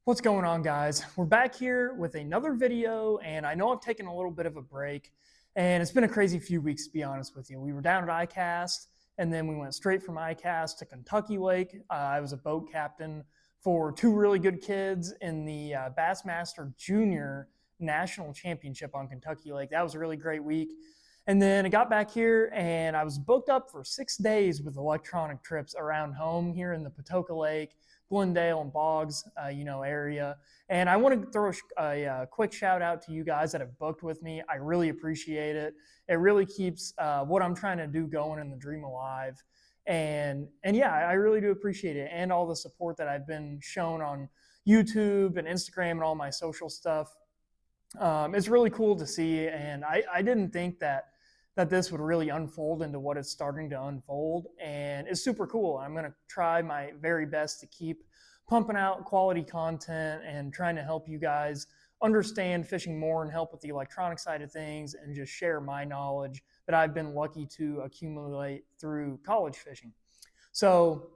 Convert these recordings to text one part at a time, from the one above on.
What's going on, guys? We're back here with another video, and I know I've taken a little bit of a break, and it's been a crazy few weeks, to be honest with you. We were down at ICAST, and then we went straight from ICAST to Kentucky Lake. I was a boat captain for two really good kids in the Bassmaster Junior National Championship on Kentucky Lake. That was a really great week. And then I got back here, and I was booked up for 6 days with electronic trips around home here in the Patoka Lake, Glendale and Boggs, area. And I want to throw a quick shout out to you guys that have booked with me. I really appreciate it. It really keeps what I'm trying to do going in the dream alive. And yeah, I really do appreciate it, and all the support that I've been shown on YouTube and Instagram and all my social stuff. It's really cool to see, and I didn't think that this would really unfold into what it's starting to unfold, and it's super cool. I'm going to try my very best to keep pumping out quality content and trying to help you guys understand fishing more and help with the electronic side of things, and just share my knowledge that I've been lucky to accumulate through college fishing. So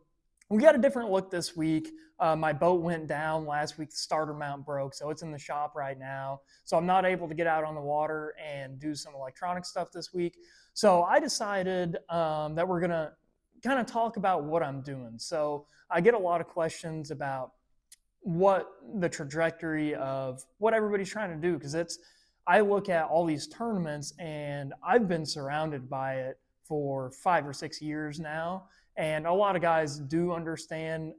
we got a different look this week. My boat went down last week. The starter mount broke, so it's in the shop right now. So I'm not able to get out on the water and do some electronic stuff this week. So I decided that we're going to kind of talk about what I'm doing. So I get a lot of questions about what the trajectory of what everybody's trying to do, because I look at all these tournaments, and I've been surrounded by it for 5 or 6 years now. And a lot of guys do understand,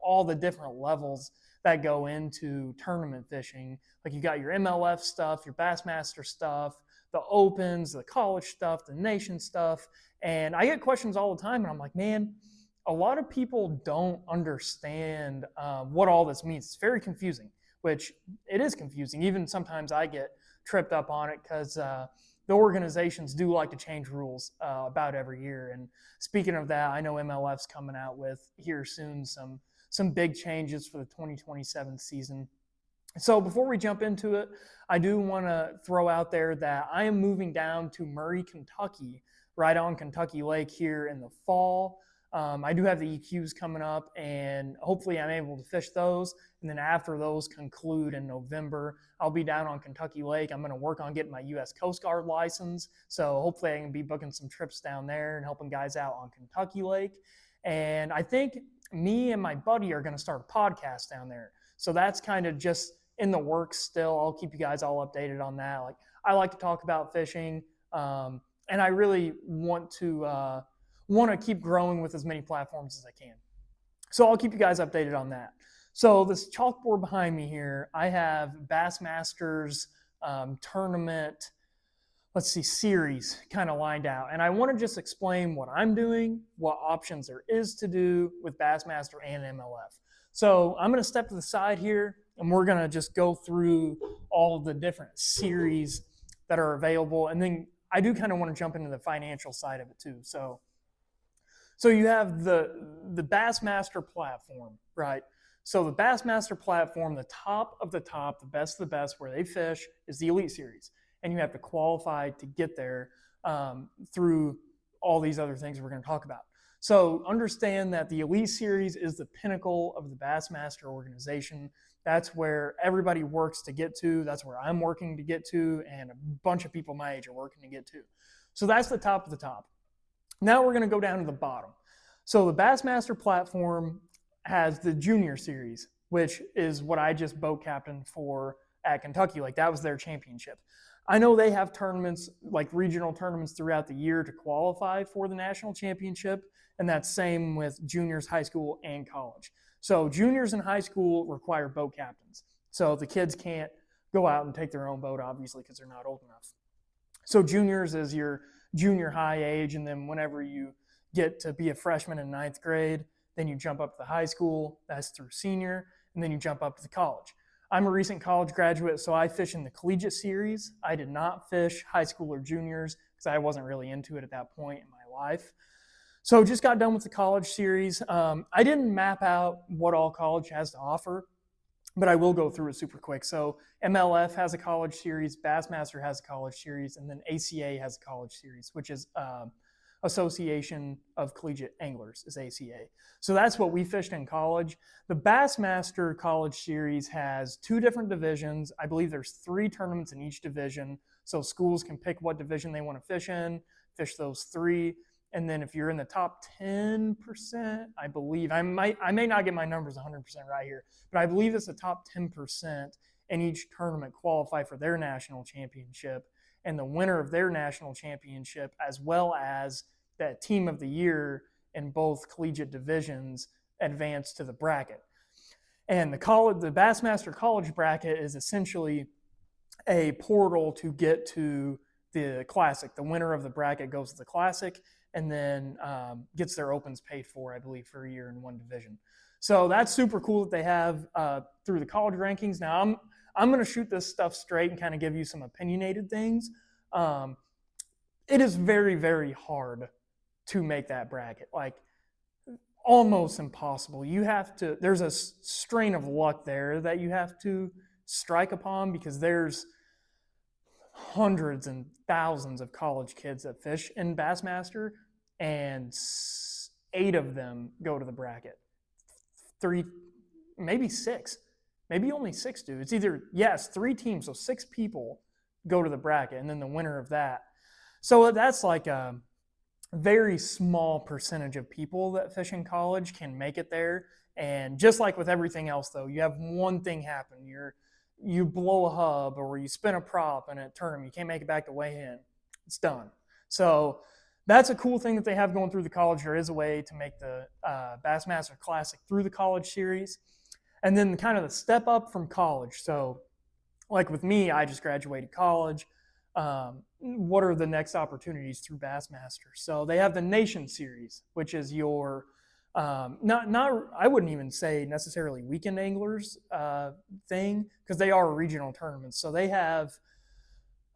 all the different levels that go into tournament fishing. Like, you got your MLF stuff, your Bassmaster stuff, the opens, the college stuff, the nation stuff. And I get questions all the time, and I'm like, man, a lot of people don't understand what all this means. It's very confusing, which it is confusing. Even sometimes I get tripped up on it, because the organizations do like to change rules about every year. And speaking of that, I know MLF's coming out with here soon some big changes for the 2027 season. So before we jump into it, I do want to throw out there that I am moving down to Murray, Kentucky, right on Kentucky Lake here in the fall. I do have the EQs coming up, and hopefully I'm able to fish those. And then after those conclude in November, I'll be down on Kentucky Lake. I'm going to work on getting my U.S. Coast Guard license. So hopefully I can be booking some trips down there and helping guys out on Kentucky Lake. And I think me and my buddy are going to start a podcast down there. So that's kind of just in the works still. I'll keep you guys all updated on that. Like, I like to talk about fishing, and I really want to keep growing with as many platforms as I can. So I'll keep you guys updated on that. So this chalkboard behind me here, I have Bassmaster's tournament, series kind of lined out. And I want to just explain what I'm doing, what options there is to do with Bassmaster and MLF. So I'm going to step to the side here, and we're going to just go through all of the different series that are available. And then I do kind of want to jump into the financial side of it too. So you have the Bassmaster platform, right? So the Bassmaster platform, the top of the top, the best of the best, where they fish, is the Elite Series. And you have to qualify to get there through all these other things we're going to talk about. So understand that the Elite Series is the pinnacle of the Bassmaster organization. That's where everybody works to get to. That's where I'm working to get to, and a bunch of people my age are working to get to. So that's the top of the top. Now we're going to go down to the bottom. So the Bassmaster platform has the Junior Series, which is what I just boat captained for at Kentucky. Like, that was their championship. I know they have tournaments, like regional tournaments throughout the year, to qualify for the national championship, and that's same with juniors, high school, and college. So juniors and high school require boat captains. So the kids can't go out and take their own boat, obviously, because they're not old enough. So juniors is your junior high age, and then whenever you get to be a freshman in 9th grade, then you jump up to the high school. That's through senior, and then you jump up to the college. I'm a recent college graduate, so I fish in the collegiate series. I did not fish high school or juniors because I wasn't really into it at that point in my life. So just got done with the college series. I didn't map out what all college has to offer, but I will go through it super quick. So MLF has a college series, Bassmaster has a college series, and then ACA has a college series, which is Association of Collegiate Anglers, is ACA. So that's what we fished in college. The Bassmaster College Series has 2 different divisions. I believe there's 3 tournaments in each division. So schools can pick what division they want to fish in, fish those 3. And then if you're in the top 10%, I believe, I may not get my numbers 100% right here, but I believe it's the top 10% in each tournament qualify for their national championship. And the winner of their national championship, as well as that team of the year in both collegiate divisions, advance to the bracket. And the Bassmaster College bracket is essentially a portal to get to the Classic. The winner of the bracket goes to the Classic and then gets their opens paid for, I believe, for a year in one division. So that's super cool that they have through the college rankings. Now, I'm going to shoot this stuff straight and kind of give you some opinionated things. It is very, very hard to make that bracket. Like, almost impossible. There's a strain of luck there that you have to strike upon, because there's hundreds and thousands of college kids that fish in Bassmaster, and 8 of them go to the bracket. 3, maybe 6, maybe only 6 do. It's either, 3 teams, so 6 people go to the bracket, and then the winner of that. So that's like a very small percentage of people that fish in college can make it there. And just like with everything else, though, you have one thing happen. You blow a hub or you spin a prop in a tournament, you can't make it back to weigh in. It's done. So that's a cool thing that they have going through the college. There is a way to make the Bassmaster Classic through the college series. And then kind of the step up from college. So like with me, I just graduated college. What are the next opportunities through Bassmaster? So they have the Nation Series, which is your I wouldn't even say necessarily weekend anglers thing, because they are regional tournaments. So they have,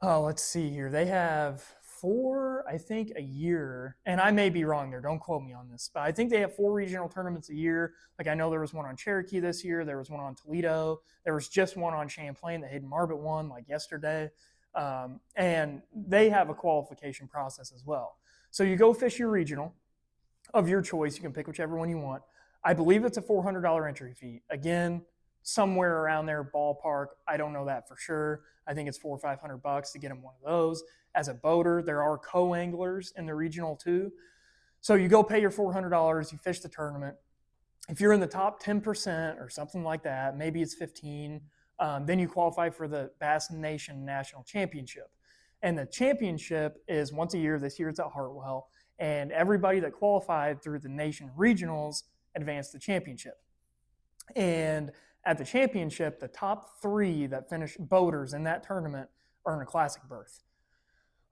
let's see here, they have 4, I think, a year, and I may be wrong there, don't quote me on this, but I think they have 4 regional tournaments a year. Like, I know there was one on Cherokee this year, there was one on Toledo, there was just one on Champlain that Hayden Marbett won like yesterday. And they have a qualification process as well. So you go fish your regional of your choice. You can pick whichever one you want. I believe it's a $400 entry fee. Again, somewhere around there, ballpark. I don't know that for sure. I think it's $400 or $500 to get them one of those. As a boater, there are co-anglers in the regional too. So you go pay your $400, you fish the tournament. If you're in the top 10% or something like that, maybe it's 15, then you qualify for the Bass Nation National Championship. And the championship is once a year. This year it's at Hartwell. And everybody that qualified through the Nation Regionals advanced to the championship. And at the championship, the top 3 that finish boaters in that tournament earn a Classic berth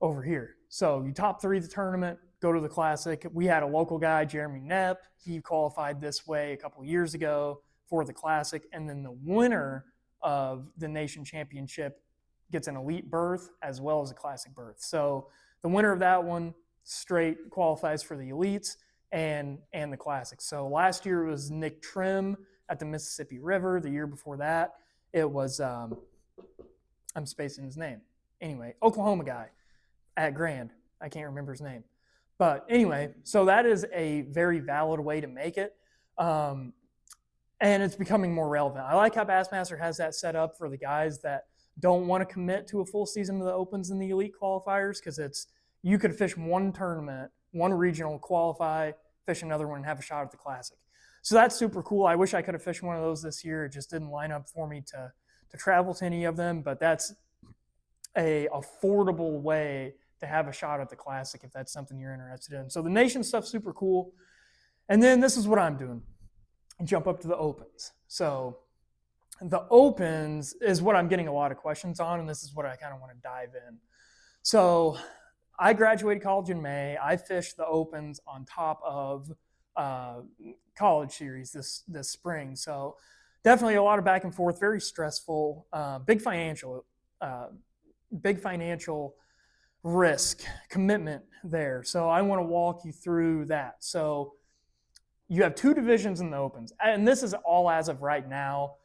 over here. So you top 3 the tournament, go to the Classic. We had a local guy, Jeremy Knepp. He qualified this way a couple years ago for the Classic. And then the winner of the Nation Championship gets an elite berth as well as a Classic berth. So the winner of that one straight qualifies for the elites and the Classic. So last year it was Nick Trim at the Mississippi River. The year before that it was I'm spacing his name. Anyway, Oklahoma guy at Grand. I can't remember his name. But anyway, so that is a very valid way to make it. And it's becoming more relevant. I like how Bassmaster has that set up for the guys that don't want to commit to a full season of the Opens and the Elite Qualifiers, because you could fish one tournament, one regional, qualify, fish another one, and have a shot at the Classic. So that's super cool. I wish I could have fished one of those this year. It just didn't line up for me to travel to any of them, but that's a affordable way to have a shot at the Classic if that's something you're interested in. So the Nation stuff's super cool. And then this is what I'm doing. Jump up to the Opens. So the Opens is what I'm getting a lot of questions on, and this is what I kind of want to dive in. So I graduated college in May. I fished the Opens on top of college series this spring. So definitely a lot of back and forth, very stressful, big financial risk, commitment there. So I want to walk you through that. So you have 2 divisions in the Opens, and this is all as of right now.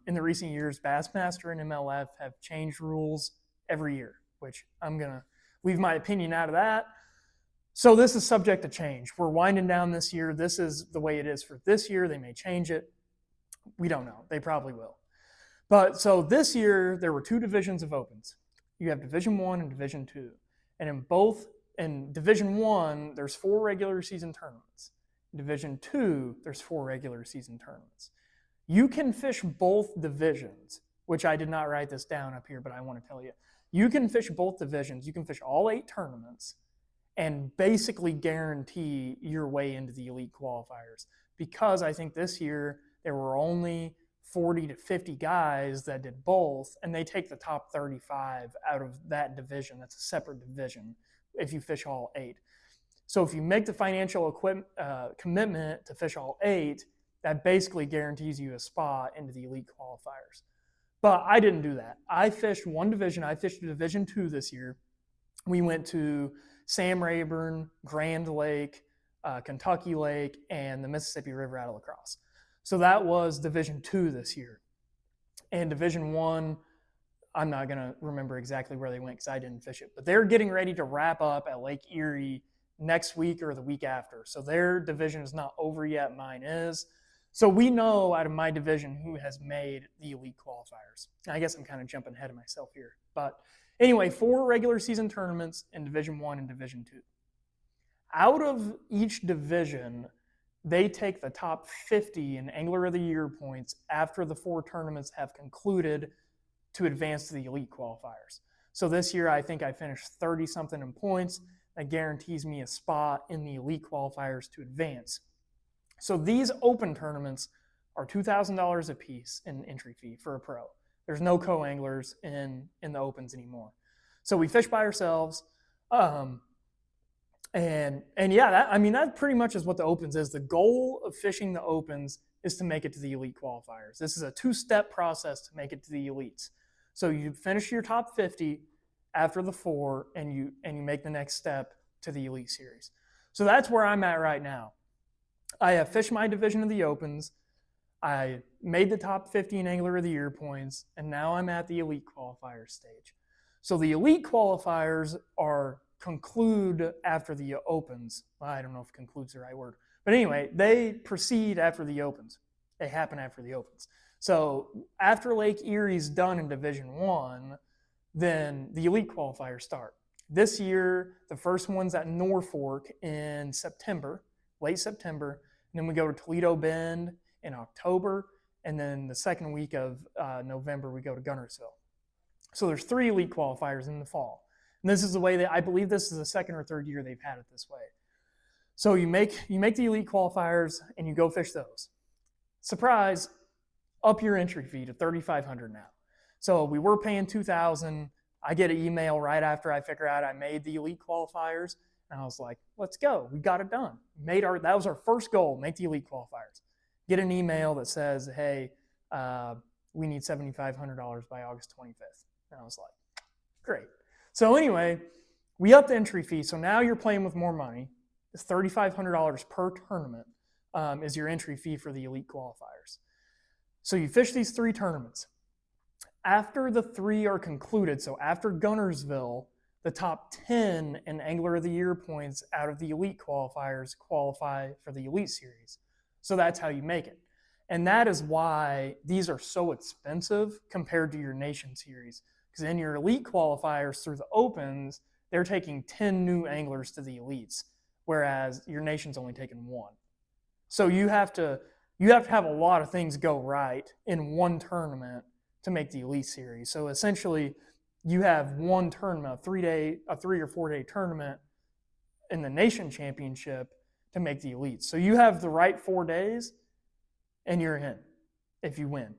In the recent years, Bassmaster and MLF have changed rules every year, which I'm going to leave my opinion out of that. So this is subject to change. We're winding down this year. This is the way it is for this year. They may change it. We don't know. They probably will. But so this year, there were 2 divisions of opens. You have Division 1 and Division 2. And in Division 1, there's 4 regular season tournaments. In Division 2, there's 4 regular season tournaments. You can fish both divisions, which I did not write this down up here, but I want to tell you. You can fish both divisions. You can fish all 8 tournaments and basically guarantee your way into the elite qualifiers. Because I think this year there were only 40 to 50 guys that did both, and they take the top 35 out of that division. That's a separate division if you fish all 8. So if you make the financial commitment to fish all 8, that basically guarantees you a spot into the elite qualifiers. But I didn't do that. I fished one division. I fished Division 2 this year. We went to Sam Rayburn, Grand Lake, Kentucky Lake, and the Mississippi River out of La Crosse. So that was Division 2 this year. And Division 1, I'm not going to remember exactly where they went because I didn't fish it. But they're getting ready to wrap up at Lake Erie next week or the week after. So their division is not over yet. Mine is. So we know out of my division who has made the elite qualifiers. I guess I'm kind of jumping ahead of myself here. But anyway, 4 regular season tournaments in Division 1 and Division 2. Out of each division, they take the top 50 in Angler of the Year points after the 4 tournaments have concluded to advance to the elite qualifiers. So this year, I think I finished 30-something in points. That guarantees me a spot in the elite qualifiers to advance. So these open tournaments are $2,000 a piece in entry fee for a pro. There's no co-anglers in the opens anymore. So we fish by ourselves. And yeah, that pretty much is what the opens is. The goal of fishing the opens is to make it to the elite qualifiers. This is a 2-step process to make it to the elites. So you finish your top 50 after the 4, and you make the next step to the elite series. So that's where I'm at right now. I have fished my division of the opens. I made the top 50 in Angler of the Year points, and now I'm at the elite qualifiers stage. So the elite qualifiers conclude after the opens. Well, I don't know if conclude's the right word. But anyway, they proceed after the opens. They happen after the opens. So after Lake Erie's done in Division 1, then the elite qualifiers start. This year, the first one's at Norfolk in September, late September. And then we go to Toledo Bend in October. And then the second week of November, we go to Guntersville. So there's 3 elite qualifiers in the fall. And this is the way that I believe this is the second or third year they've had it this way. So you make the elite qualifiers and you go fish those. Surprise, up your entry fee to $3,500 now. So we were paying $2,000. I get an email right after I figure out I made the elite qualifiers, and I was like, let's go. We got it done. That was our first goal, make the elite qualifiers. Get an email that says, hey, we need $7,500 by August 25th. And I was like, great. So anyway, we upped the entry fee. So now you're playing with more money. It's $3,500 per tournament is your entry fee for the elite qualifiers. So you fish these 3 tournaments. After the 3 are concluded, so after Guntersville, the top 10 in Angler of the Year points out of the elite qualifiers qualify for the elite series. So that's how you make it. And that is why these are so expensive compared to your nation series. Because in your elite qualifiers through the opens, they're taking 10 new anglers to the elites, whereas your nation's only taking 1. So you have to have a lot of things go right in one tournament to make the elite series. So essentially, you have one tournament, a 3 or 4 day tournament in the nation championship to make the elites. So you have the right 4 days, and you're in if you win.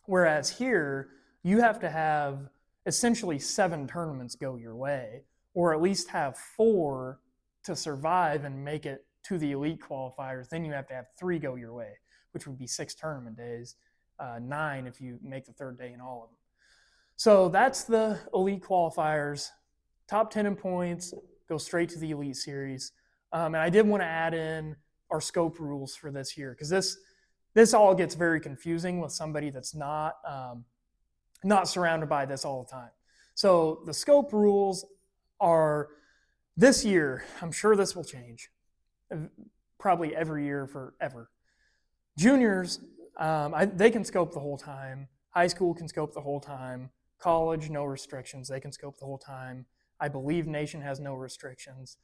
Whereas here, you have to have essentially 7 tournaments go your way, or at least have 4 to survive and make it to the elite qualifiers. Then you have to have 3 go your way, which would be 6 tournament days, 9 if you make the 3rd day in all of them. So that's the elite qualifiers. Top 10 in points, go straight to the elite series. And I did want to add in our scope rules for this year, because this all gets very confusing with somebody that's not surrounded by this all the time. So the scope rules are This year, I'm sure this will change, probably every year forever. Juniors, they can scope the whole time. High school can scope the whole time. College, no restrictions. They can scope the whole time. I believe Nation has no restrictions.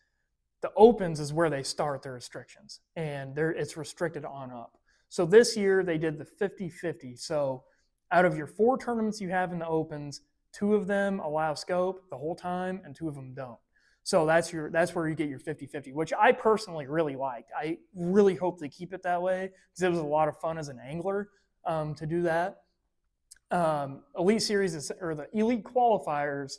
The Opens is where they start their restrictions, and it's restricted on up. So this year they did the 50-50. So out of your 4 tournaments you have in the Opens, 2 of them allow scope the whole time, and 2 of them don't. So that's where you get your 50-50, which I personally really liked. I really hope they keep it that way because it was a lot of fun as an angler to do that. Elite Series or the Elite Qualifiers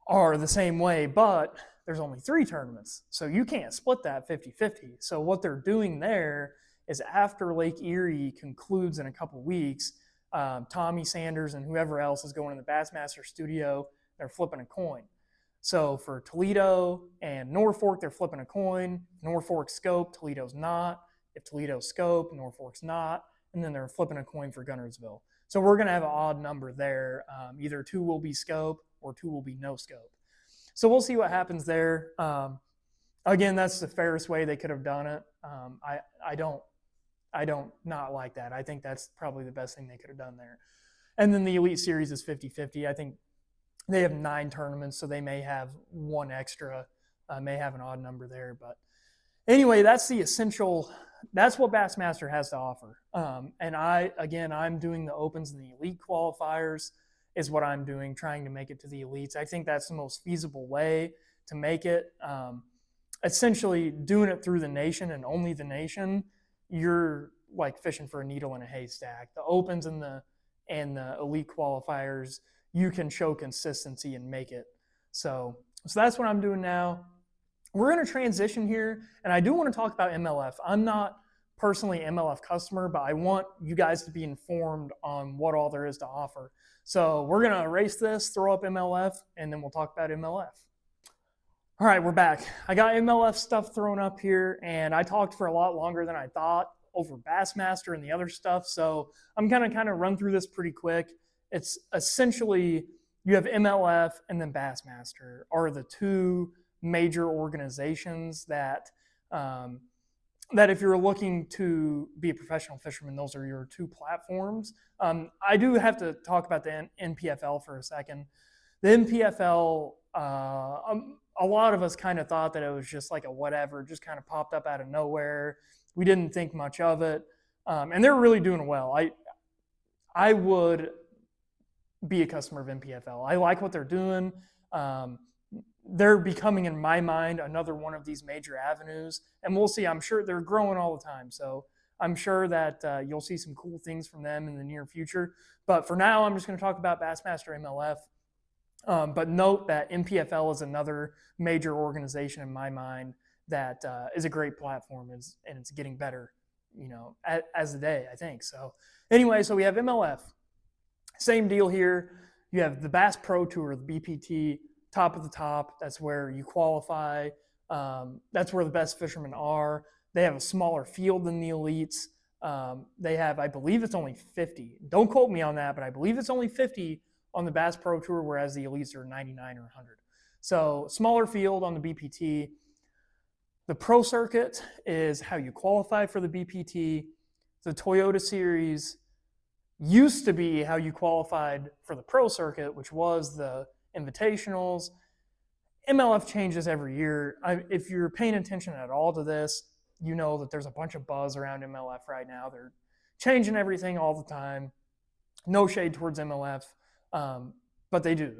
are the same way, but there's only 3 tournaments, so you can't split that 50-50. So what they're doing there is after Lake Erie concludes in a couple weeks, Tommy Sanders and whoever else is going in the Bassmaster studio, they're flipping a coin. So for Toledo and Norfolk, they're flipping a coin. Norfolk's scope, Toledo's not. If Toledo's scope, Norfolk's not. And then they're flipping a coin for Guntersville. So we're going to have an odd number there. Either 2 will be scope or 2 will be no scope. So we'll see what happens there. Again, that's the fairest way they could have done it. I don't not like that. I think that's probably the best thing they could have done there. And then the Elite Series is 50-50. I think they have 9 tournaments, so they may have 1 extra, may have an odd number there. But anyway, that's the essential. That's what Bassmaster has to offer. And I'm doing the Opens and the Elite Qualifiers is what I'm doing, trying to make it to the Elites. I think that's the most feasible way to make it. Essentially, doing it through the Nation and only the Nation, you're like fishing for a needle in a haystack. The Opens and the Elite Qualifiers, you can show consistency and make it. So that's what I'm doing now. We're going to transition here, and I do want to talk about MLF. I'm not personally an MLF customer, but I want you guys to be informed on what all there is to offer. So we're going to erase this, throw up MLF, and then we'll talk about MLF. All right, we're back. I got MLF stuff thrown up here, and I talked for a lot longer than I thought over Bassmaster and the other stuff, so I'm going to kind of run through this pretty quick. It's essentially you have MLF and then Bassmaster are the 2 major organizations that if you're looking to be a professional fisherman, those are your 2 platforms. I do have to talk about the NPFL for a second. The NPFL, a lot of us kind of thought that it was just like a whatever, just kind of popped up out of nowhere. We didn't think much of it, and they're really doing well. I would be a customer of NPFL. I like what they're doing. They're becoming, in my mind, another one of these major avenues. And we'll see. I'm sure they're growing all the time. So I'm sure that you'll see some cool things from them in the near future. But for now, I'm just going to talk about Bassmaster MLF. But note that NPFL is another major organization in my mind that is a great platform, and it's getting better, as the day, I think. So anyway, so we have MLF. Same deal here. You have the Bass Pro Tour, the BPT, top of the top. That's where you qualify. That's where the best fishermen are. They have a smaller field than the Elites. They have, I believe it's only 50. Don't quote me on that, but I believe it's only 50 on the Bass Pro Tour, whereas the Elites are 99 or 100. So smaller field on the BPT. The Pro Circuit is how you qualify for the BPT. The Toyota Series used to be how you qualified for the Pro Circuit, which was the invitationals. MLF changes every year. If you're paying attention at all to this, you know that there's a bunch of buzz around MLF right now. They're changing everything all the time. No shade towards MLF, but they do.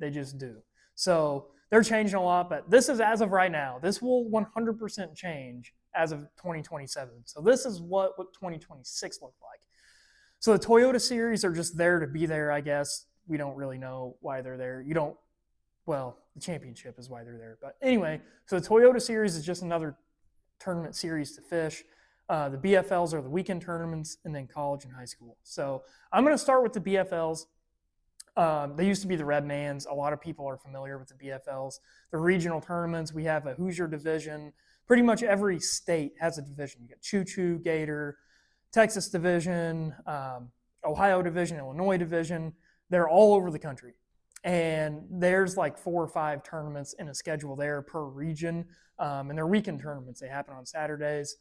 They just do. So they're changing a lot, but this is as of right now. This will 100% change as of 2027. So this is what 2026 looked like. So the Toyota Series are just there to be there, I guess. We don't really know why they're there. The championship is why they're there. But anyway, so the Toyota Series is just another tournament series to fish. The BFLs are the weekend tournaments, and then college and high school. So I'm going to start with the BFLs. They used to be the Redmans. A lot of people are familiar with the BFLs. The regional tournaments, we have a Hoosier division. Pretty much every state has a division. You got Choo-Choo, Gator, Texas division, Ohio division, Illinois division. They're all over the country. And there's like 4 or 5 tournaments in a schedule there per region, and they're weekend tournaments. They happen on Saturdays,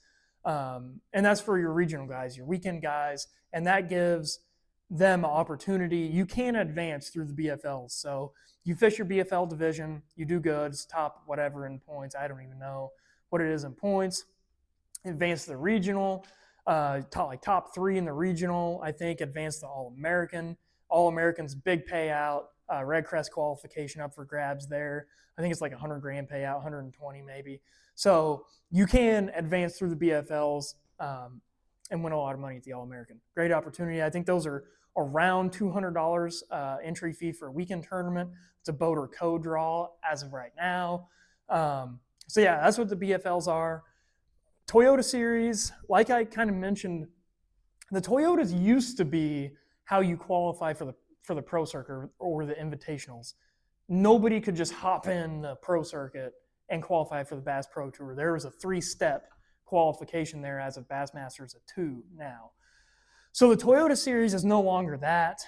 and that's for your regional guys, your weekend guys, and that gives them an opportunity. You can advance through the BFLs. So you fish your BFL division, you do good, it's top whatever in points. I don't even know what it is in points. Advance to the regional, top 3 in the regional, I think. Advance to All-American. All-American's big payout. Red Crest qualification up for grabs there. I think it's like $100,000 payout, 120 maybe. So you can advance through the BFLs and win a lot of money at the All-American. Great opportunity. I think those are around $200 entry fee for a weekend tournament. It's a boat or co-draw as of right now. So yeah, that's what the BFLs are. Toyota Series, like I kind of mentioned, the Toyotas used to be how you qualify for the pro circuit or the invitationals. Nobody could just hop in the pro circuit and qualify for the Bass Pro Tour. There was a 3-step qualification there, as of Bassmaster is a 2 now. So the Toyota Series is no longer that.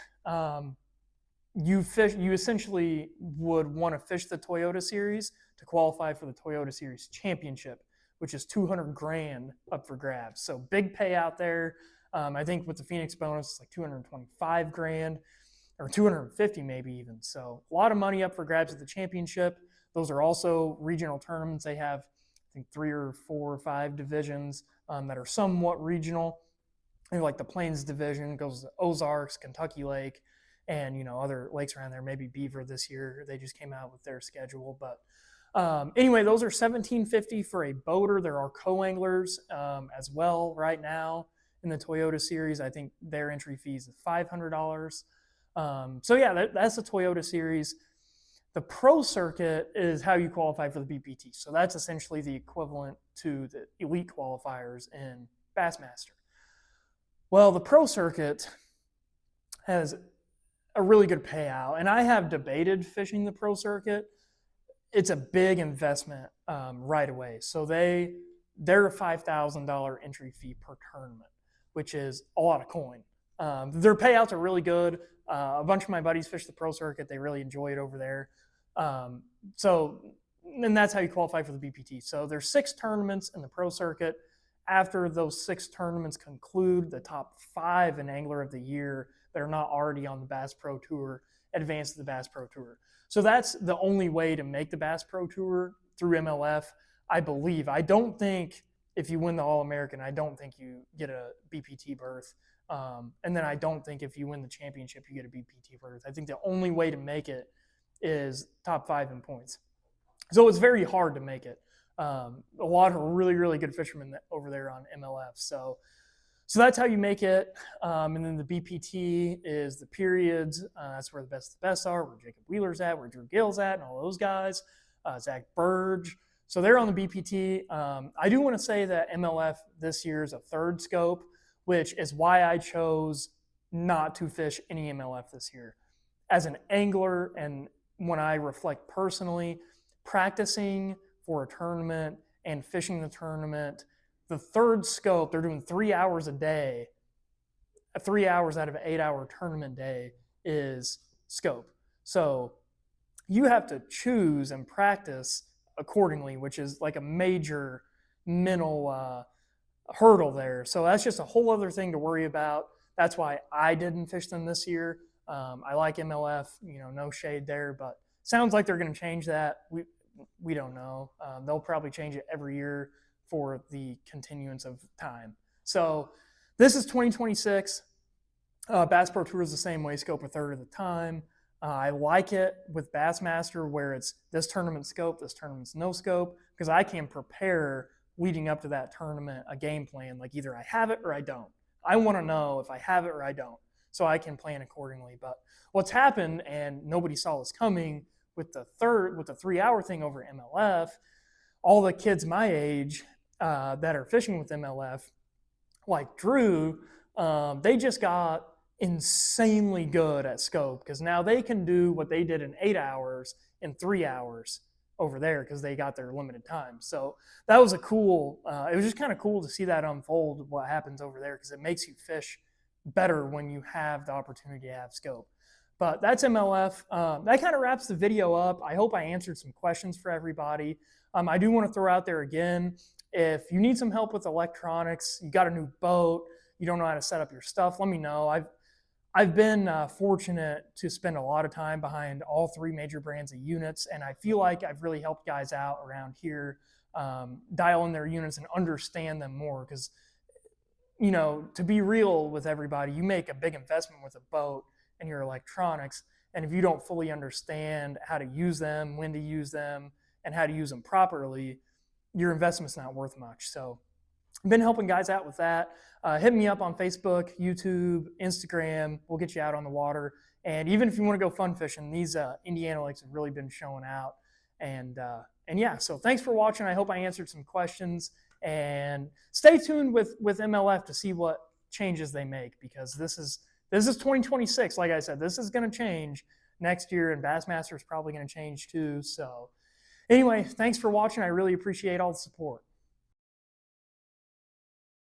You essentially would want to fish the Toyota Series to qualify for the Toyota Series Championship, which is $200,000 up for grabs. So big payout there. I think with the Phoenix bonus, it's like $225,000 or $250,000 maybe even. So a lot of money up for grabs at the championship. Those are also regional tournaments. They have, I think, 3 or 4 or 5 divisions that are somewhat regional. And like the Plains division goes to Ozarks, Kentucky Lake, and other lakes around there. Maybe Beaver this year. They just came out with their schedule, but. Anyway, those are $1,750 for a boater. There are co-anglers as well right now in the Toyota Series. I think their entry fees is $500. So yeah, that's the Toyota Series. The Pro Circuit is how you qualify for the BPT. So that's essentially the equivalent to the elite qualifiers in Bassmaster. Well, the Pro Circuit has a really good payout, and I have debated fishing the Pro Circuit. It's a big investment right away. So they're a $5,000 entry fee per tournament, which is a lot of coin. Their payouts are really good. A bunch of my buddies fish the Pro Circuit. They really enjoy it over there. And that's how you qualify for the BPT. So there's 6 tournaments in the Pro Circuit. After those 6 tournaments conclude, the top 5 in Angler of the Year that are not already on the Bass Pro Tour advance to the Bass Pro Tour. So that's the only way to make the Bass Pro Tour through MLF, I believe. I don't think if you win the All-American, I don't think you get a BPT berth. And then I don't think if you win the championship, you get a BPT berth. I think the only way to make it is top 5 in points. So it's very hard to make it. A lot of really, really good fishermen over there on MLF. So that's how you make it. And then the BPT is the periods. That's where the best are, where Jacob Wheeler's at, where Drew Gill's at, and all those guys. Zach Burge. So they're on the BPT. I do want to say that MLF this year is a 3rd scope, which is why I chose not to fish any MLF this year. As an angler, and when I reflect personally, practicing for a tournament and fishing the tournament, the 3rd scope, they're doing 3 hours a day. 3 hours out of an 8-hour tournament day is scope. So you have to choose and practice accordingly, which is like a major mental hurdle there. So that's just a whole other thing to worry about. That's why I didn't fish them this year. I like MLF, no shade there, but sounds like they're going to change that. We don't know. They'll probably change it every year for the continuance of time. So this is 2026. Bass Pro Tour is the same way, scope a 3rd of the time. I like it with Bassmaster where it's this tournament scope, this tournament's no scope, because I can prepare leading up to that tournament a game plan. Like either I have it or I don't. I want to know if I have it or I don't, so I can plan accordingly. But what's happened, and nobody saw this coming, with the 3-hour thing over MLF, all the kids my age that are fishing with MLF, like Drew, they just got insanely good at scope because now they can do what they did in 8 hours in 3 hours over there because they got their limited time. So that was it was just kind of cool to see that unfold, what happens over there, because it makes you fish better when you have the opportunity to have scope. But that's MLF. That kind of wraps the video up. I hope I answered some questions for everybody. I do want to throw out there again, if you need some help with electronics, you got a new boat, you don't know how to set up your stuff, let me know. I've been fortunate to spend a lot of time behind all three major brands of units, and I feel like I've really helped guys out around here dial in their units and understand them more. Because, you know, to be real with everybody, you make a big investment with a boat and your electronics, and if you don't fully understand how to use them, when to use them, and how to use them properly, your investment's not worth much. So I've been helping guys out with that. Hit me up on Facebook, YouTube, Instagram. We'll get you out on the water. And even if you want to go fun fishing, these Indiana lakes have really been showing out. And yeah, so thanks for watching. I hope I answered some questions. And stay tuned with MLF to see what changes they make, because this is 2026. Like I said, this is going to change next year, and Bassmaster is probably going to change too. So anyway, thanks for watching. I really appreciate all the support.